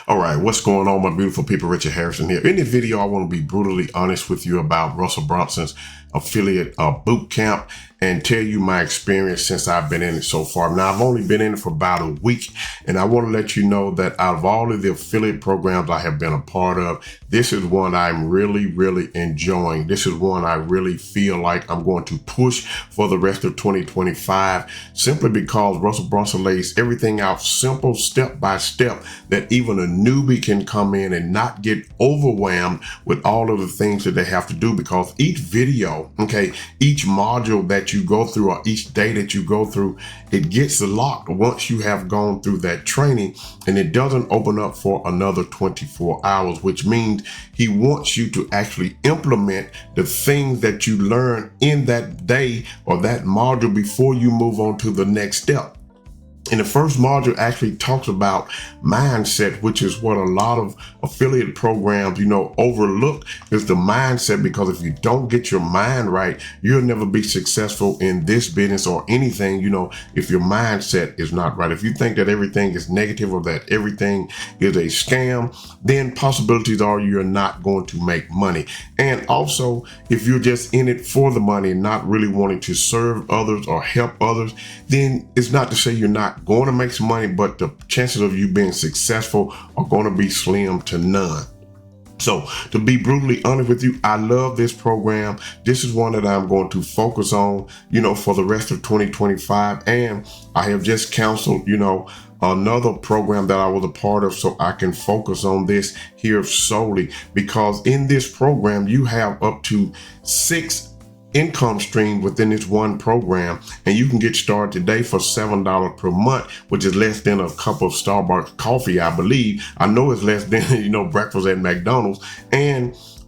All right, what's going on, my beautiful people? Richard Harrison here. In this video, I want to be brutally honest with you about Russell Brunson's affiliate bootcamp and tell you my experience since I've been in it so far. Now, I've only been in it for about a week, and I want to let you know that out of all of the affiliate programs I have been a part of, this is one I'm really enjoying. This is one I really feel like I'm going to push for the rest of 2025, simply because Russell Brunson lays everything out simple, step by step, that even a newbie can come in and not get overwhelmed with all of the things that they have to do, because each video, each module that you go through or each day that you go through, it gets locked once you have gone through that training, and it doesn't open up for another 24 hours, which means he wants you to actually implement the things that you learn in that day or that module before you move on to the next step. And the first module actually talks about mindset, which is what a lot of affiliate programs, overlook, is the mindset. Because if you don't get your mind right, you'll never be successful in this business or anything, if your mindset is not right. If you think that everything is negative or that everything is a scam, then possibilities are you're not going to make money. And also, if you're just in it for the money and not really wanting to serve others or help others, then it's not to say you're not going to make some money, but the chances of you being successful are going to be slim to none. So to be brutally honest with you, I love this program. This is one that I'm going to focus on, for the rest of 2025. And I have just canceled, another program that I was a part of, so I can focus on this here solely, because in this program, you have up to 6 income stream within this one program, and you can get started today for $7 per month, which is less than a cup of Starbucks coffee, I believe. I know it's less than breakfast at McDonald's,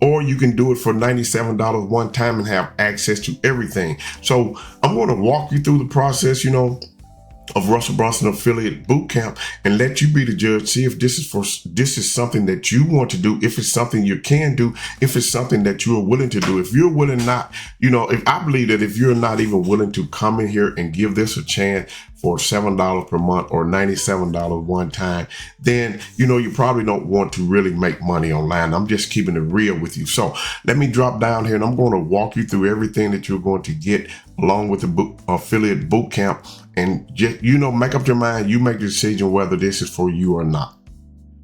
or you can do it for $97 one time and have access to everything. So I'm going to walk you through the process, of Russell Brunson Affiliate Bootcamp, and let you be the judge. See if this is something that you want to do, if it's something you can do, if it's something that you are willing to do. If you're willing not, if I believe that if you're not even willing to come in here and give this a chance for $7 per month or $97 one time, then you probably don't want to really make money online. I'm just keeping it real with you. So let me drop down here and I'm going to walk you through everything that you're going to get along with the affiliate bootcamp, and just make up your mind. You make the decision whether this is for you or not.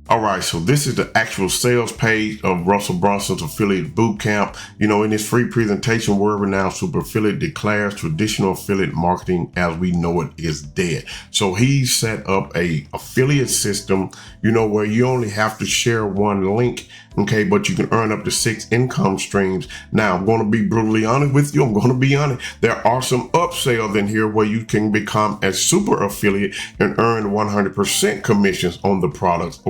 All right, so this is the actual sales page of Russell Brunson's Affiliate Bootcamp. In this free presentation, world-renowned super affiliate declares traditional affiliate marketing as we know it is dead. So he set up a affiliate system, where you only have to share one link, but you can earn up to 6 income streams. Now, I'm going to be brutally honest with you. I'm going to be honest. There are some upsells in here where you can become a super affiliate and earn 100% commissions on the products,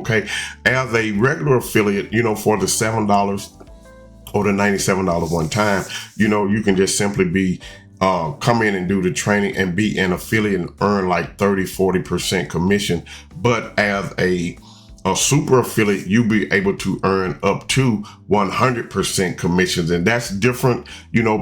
As a regular affiliate, for the $7 or the $97 one time, you can just simply be come in and do the training and be an affiliate and earn like 30-40% commission. But as a super affiliate, you'll be able to earn up to 100% commissions, and that's different,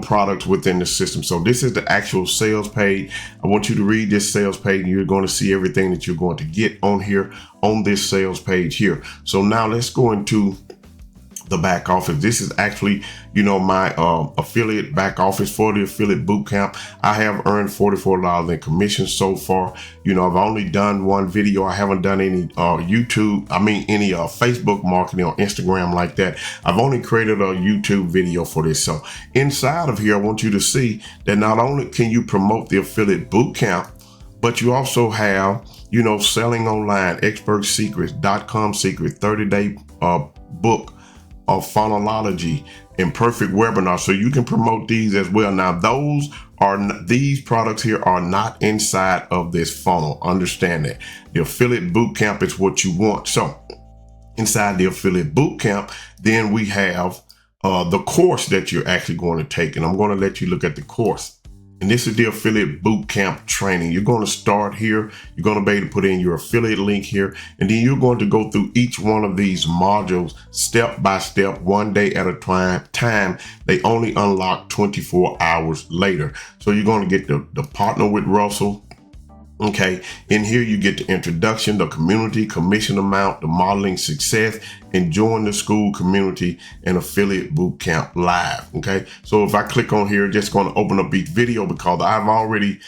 products within the system. So this is the actual sales page. I want you to read this sales page, and you're going to see everything that you're going to get on here on this sales page here. So now let's go into the back office. This is actually, my affiliate back office for the affiliate bootcamp. I have earned $44 in commissions so far. I've only done one video. I haven't done any any Facebook marketing or Instagram like that. I've only created a YouTube video for this. So inside of here, I want you to see that not only can you promote the affiliate bootcamp, but you also have, selling online, expert secrets, .com secret, 30-day book of funnelology and perfect webinar. So you can promote these as well. Now, these products here are not inside of this funnel. Understand that. The affiliate bootcamp is what you want. So inside the affiliate bootcamp, then we have the course that you're actually going to take. And I'm going to let you look at the course. And this is the affiliate bootcamp training. You're going to start here. You're going to be able to put in your affiliate link here. And then you're going to go through each one of these modules step by step, one day at a time. They only unlock 24 hours later. So you're going to get the partner with Russell. Okay, in here you get the introduction, the community, commission amount, the modeling success, and join the school community and affiliate bootcamp live. Okay, so if I click on here, just going to open up each video because I've already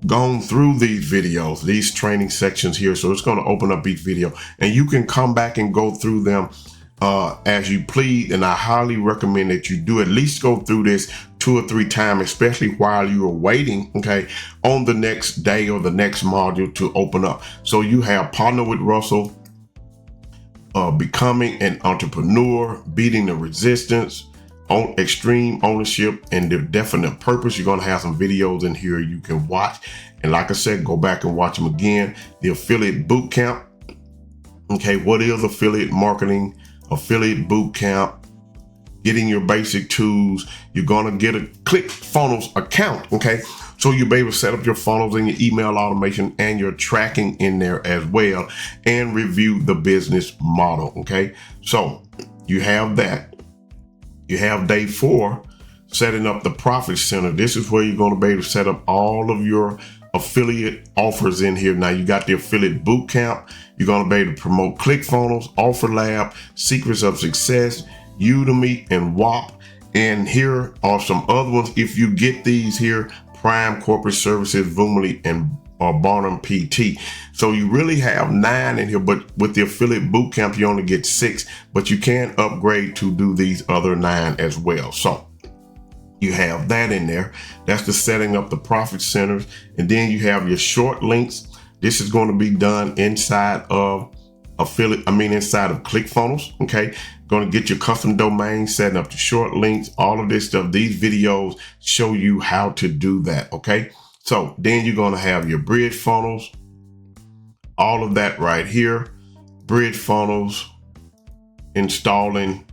gone through these videos, these training sections here. So it's going to open up each video and you can come back and go through them as you please. And I highly recommend that you do at least go through this 2 or 3 times, especially while you are waiting, okay, on the next day or the next module to open up. So you have Partner with Russell, Becoming an Entrepreneur, Beating the Resistance, on Extreme Ownership, and the Definite Purpose. You're going to have some videos in here you can watch. And like I said, go back and watch them again. The Affiliate Bootcamp. Okay, what is affiliate marketing? Affiliate Bootcamp. Getting your basic tools. You're going to get a Clickfunnels account. Okay, so you'll be able to set up your funnels and your email automation and your tracking in there as well, and review the business model. Okay, so you have that. You have day 4, setting up the profit center. This is where you're going to be able to set up all of your affiliate offers in here. Now you got the affiliate bootcamp. You're going to be able to promote Clickfunnels, Offer Lab, Secrets of Success, Udemy, and WAP. And here are some other ones. If you get these here, Prime Corporate Services, Voomly, and Barnum PT. So you really have 9 in here, but with the affiliate bootcamp, you only get 6, but you can upgrade to do these other 9 as well. So you have that in there. That's the setting up the profit centers. And then you have your short links. This is going to be done inside of inside of Clickfunnels. Okay. Going to get your custom domain, setting up the short links, all of this stuff. These videos show you how to do that. Okay. So then you're going to have your bridge funnels, all of that right here, bridge funnels, installing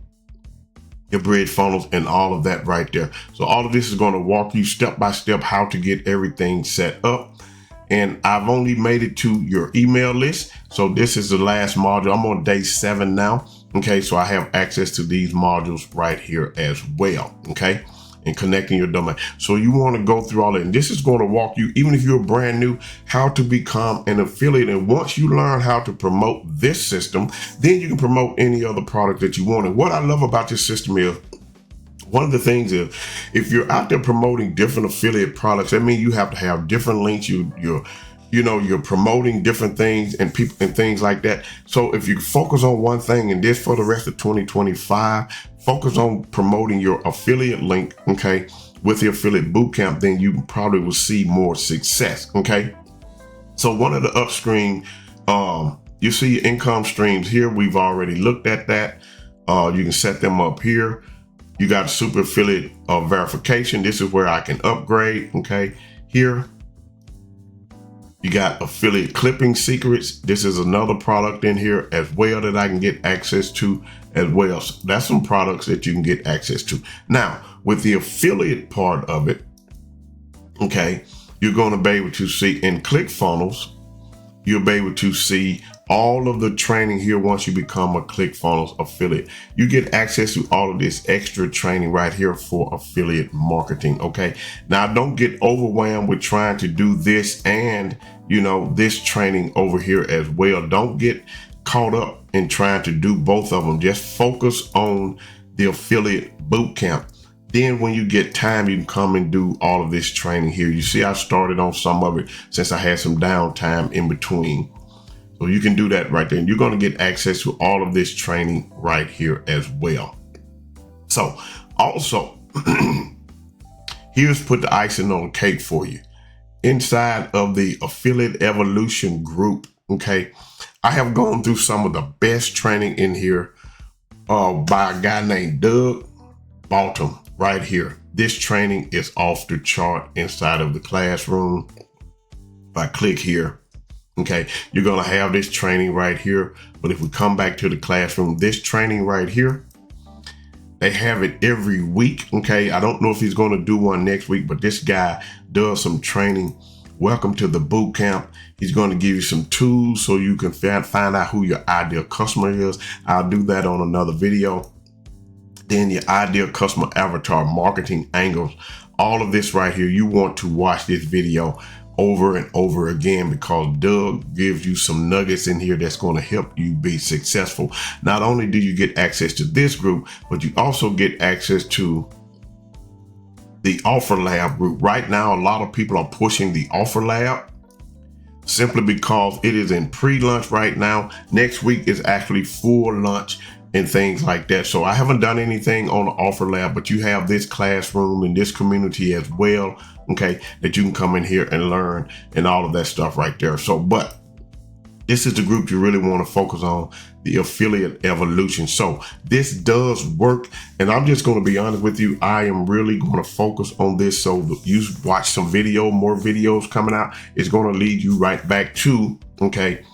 your bridge funnels and all of that right there. So all of this is going to walk you step by step how to get everything set up. And I've only made it to your email list. So this is the last module. I'm on day 7 now. Okay, so I have access to these modules right here as well. Okay. And connecting your domain. So you want to go through all that. And this is going to walk you, even if you're brand new, how to become an affiliate. And once you learn how to promote this system, then you can promote any other product that you want. And what I love about this system is, one of the things is, if you're out there promoting different affiliate products, that means you have to have different links. You're promoting different things and people and things like that. So if you focus on one thing, and this for the rest of 2025, focus on promoting your affiliate link, okay, with the affiliate bootcamp, then you probably will see more success, okay? So one of the upstream, you see your income streams here. We've already looked at that. You can set them up here. You got super affiliate verification. This is where I can upgrade, okay? Here, you got affiliate clipping secrets. This is another product in here as well that I can get access to as well. So that's some products that you can get access to. Now, with the affiliate part of it, okay, you're going to be able to see in Clickfunnels, you'll be able to see all of the training here. Once you become a Clickfunnels affiliate, you get access to all of this extra training right here for affiliate marketing. Okay. Now don't get overwhelmed with trying to do this and, this training over here as well. Don't get caught up in trying to do both of them. Just focus on the affiliate bootcamp. Then when you get time, you can come and do all of this training here. You see, I started on some of it since I had some downtime in between. So you can do that right there. And you're going to get access to all of this training right here as well. So also, here's put the icing on the cake for you. Inside of the Affiliate Evolution group, okay, I have gone through some of the best training in here by a guy named Doug Baltum right here. This training is off the chart inside of the classroom. If I click here, okay, you're going to have this training right here. But if we come back to the classroom, this training right here, they have it every week. Okay, I don't know if he's going to do one next week, but this guy does some training. Welcome to the boot camp. He's going to give you some tools so you can find out who your ideal customer is. I'll do that on another video. Then your ideal customer avatar marketing angles. All of this right here, you want to watch this video over and over again, because Doug gives you some nuggets in here that's going to help you be successful. Not only do you get access to this group, but you also get access to the Offer Lab group. Right now, a lot of people are pushing the Offer Lab simply because it is in pre-launch right now. Next week is actually full launch and things like that. So I haven't done anything on the Offer Lab, but you have this classroom and this community as well, okay, that you can come in here and learn and all of that stuff right there. So, but this is the group you really want to focus on, the affiliate evolution. So this does work. And I'm just going to be honest with you. I am really going to focus on this. So you watch some video, more videos coming out. It's going to lead you right back to, okay,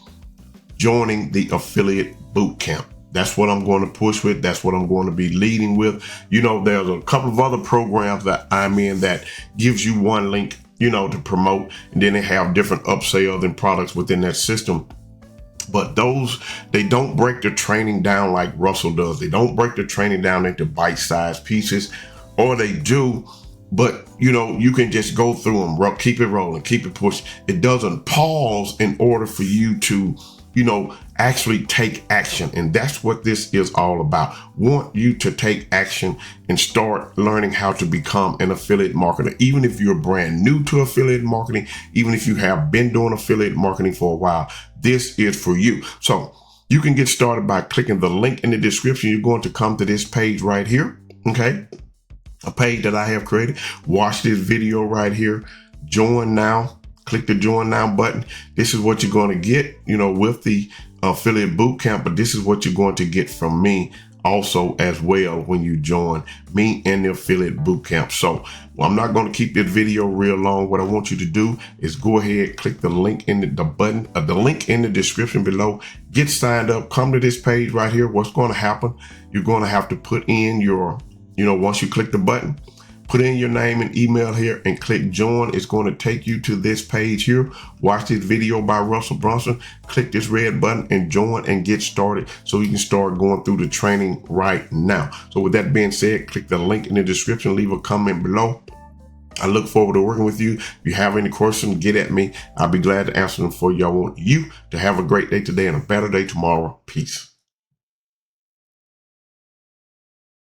joining the affiliate bootcamp. That's what I'm going to push with. That's what I'm going to be leading with. You know, there's a couple of other programs that I'm in that gives you one link, you know, to promote. And then they have different upsells and products within that system. But those, they don't break the training down like Russell does. They don't break the training down into bite-sized pieces, or they do, but you know, you can just go through them, keep it rolling, keep it pushing. It doesn't pause in order for you to, you know, actually take action. And that's what this is all about. Want you to take action and start learning how to become an affiliate marketer. Even if you're brand new to affiliate marketing, even if you have been doing affiliate marketing for a while, this is for you. So you can get started by clicking the link in the description. You're going to come to this page right here. Okay. A page that I have created. Watch this video right here. Join now. Click the join now button. This is what you're going to get, you know, with the affiliate bootcamp, but this is what you're going to get from me also as well when you join me in the affiliate bootcamp. So I'm not going to keep this video real long. What I want you to do is go ahead, click the link in the link in the description below, get signed up, come to this page right here. What's going to happen? You're going to have to put in your, you know, once you click the button, put in your name and email here and click join. It's going to take you to this page here. Watch this video by Russell Brunson. Click this red button and join and get started so you can start going through the training right now. So with that being said, click the link in the description, leave a comment below. I look forward to working with you. If you have any questions, get at me. I'll be glad to answer them for you. I want you to have a great day today and a better day tomorrow. Peace.